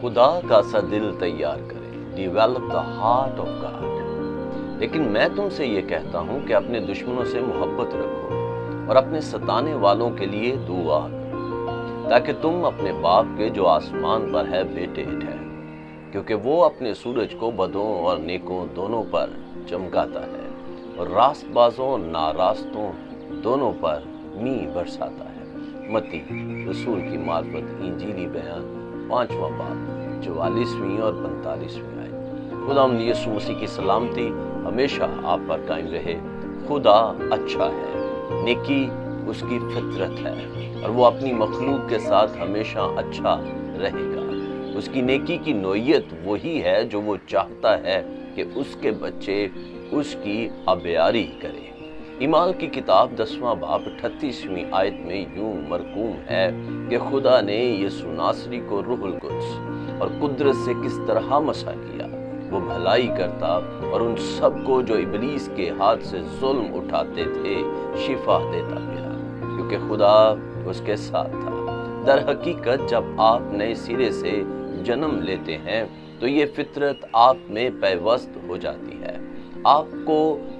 खुदा का सा दिल तैयार करें, develop the heart of God. लेकिन मैं तुमसे ये कहता हूँ कि अपने दुश्मनों से मोहब्बत रखो और अपने सताने वालों के लिए दुआ करो, ताकि तुम अपने बाप के जो आसमान पर है बेटे ठहरो, क्योंकि वो अपने सूरज को बदों और नेकों दोनों पर चमकाता है और रास्तबाजों और नारास्तों दोनों पर मींह बरसाता है। मत्ती रसूल की मार्फत इंजीली बयान 5वां बाब 44वीं और 45वीं आयत। खुदावंद यीशु मसीह की सलामती हमेशा आप पर कायम रहे। खुदा अच्छा है, नेकी उसकी फितरत है और वो अपनी मखलूक के साथ हमेशा अच्छा रहेगा। उसकी नेकी की नोयत वही है जो वो चाहता है कि उसके बच्चे उसकी अबयारी करें। इमाल की किताब 10वां बाब 38वीं आयत में यूं मरकूम है कि खुदा ने यीशु नासरी को रूहुल कुद्स और कुदरत से किस तरह मसा किया। वो भलाई करता और उन सबको जो इबलीस के हाथ से जुल्म उठाते थे शिफा देता गया, क्योंकि खुदा उसके साथ था। दर हकीकत जब आप नए सिरे से जन्म लेते हैं तो ये फितरत आप में पैवस्त हो जाती है। आपको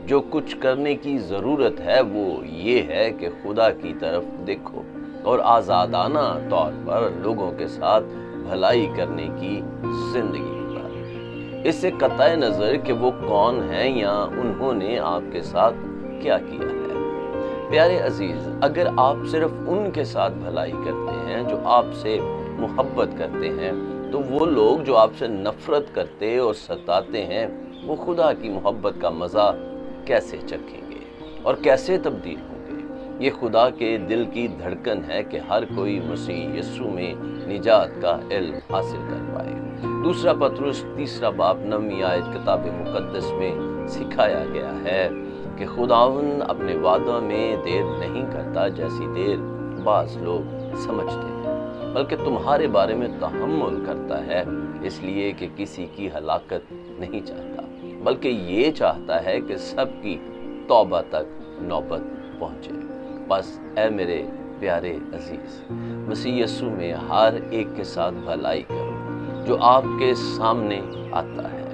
जो कुछ करने की ज़रूरत है वो ये है कि खुदा की तरफ देखो और आज़ादाना तौर पर लोगों के साथ भलाई करने की ज़िंदगी गुजारें। इससे कतई नज़र कि वो कौन हैं या उन्होंने आपके साथ क्या किया है। प्यारे अजीज़, अगर आप सिर्फ उनके साथ भलाई करते हैं जो आपसे मोहब्बत करते हैं, तो वो लोग जो आपसे नफरत करते और सताते हैं वो खुदा की मोहब्बत का मज़ा कैसे चखेंगे और कैसे तब्दील होंगे। ये खुदा के दिल की धड़कन है कि हर कोई मसीह यीशु में निजात का इल्म हासिल कर पाए। दूसरा पतरस 3 बाब 9वीं आयत किताब मुकद्दस में सिखाया गया है कि खुदावंद अपने वादा में देर नहीं करता जैसी देर बाज़ लोग समझते हैं, बल्कि तुम्हारे बारे में तहम्मुल करता है, इसलिए कि किसी की हलाकत नहीं चाहता, बल्कि ये चाहता है कि सबकी तौबा तक नौबत पहुँचे। बस ऐ मेरे प्यारे अजीज़, मसीह यीशु में हर एक के साथ भलाई करो जो आपके सामने आता है।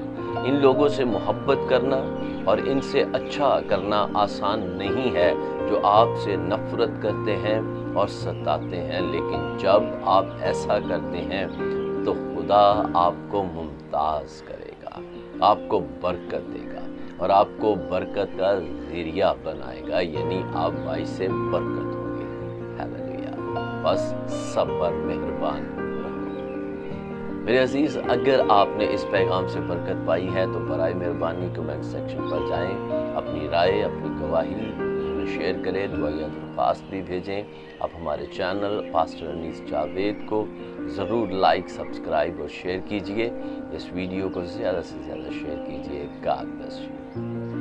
इन लोगों से मोहब्बत करना और इनसे अच्छा करना आसान नहीं है जो आपसे नफरत करते हैं और सताते हैं, लेकिन जब आप ऐसा करते हैं तो खुदा आपको मुमताज़ करेगा, आपको बरकत देगा और आपको बरकत का ज़रिया बनाएगा, यानी आप भाई से बरकत होंगे। हालेलुया। बस सब पर मेहरबान रहो। मेरे अजीज़, अगर आपने इस पैगाम से बरकत पाई है तो बराए मेहरबानी कमेंट सेक्शन पर जाएं, अपनी राय, अपनी गवाही शेयर करें, दुआया दरख्वास्त भी भेजें। आप हमारे चैनल पास्टर अनीस जावेद को ज़रूर लाइक, सब्सक्राइब और शेयर कीजिए। इस वीडियो को ज़्यादा से ज़्यादा शेयर कीजिए। God bless you.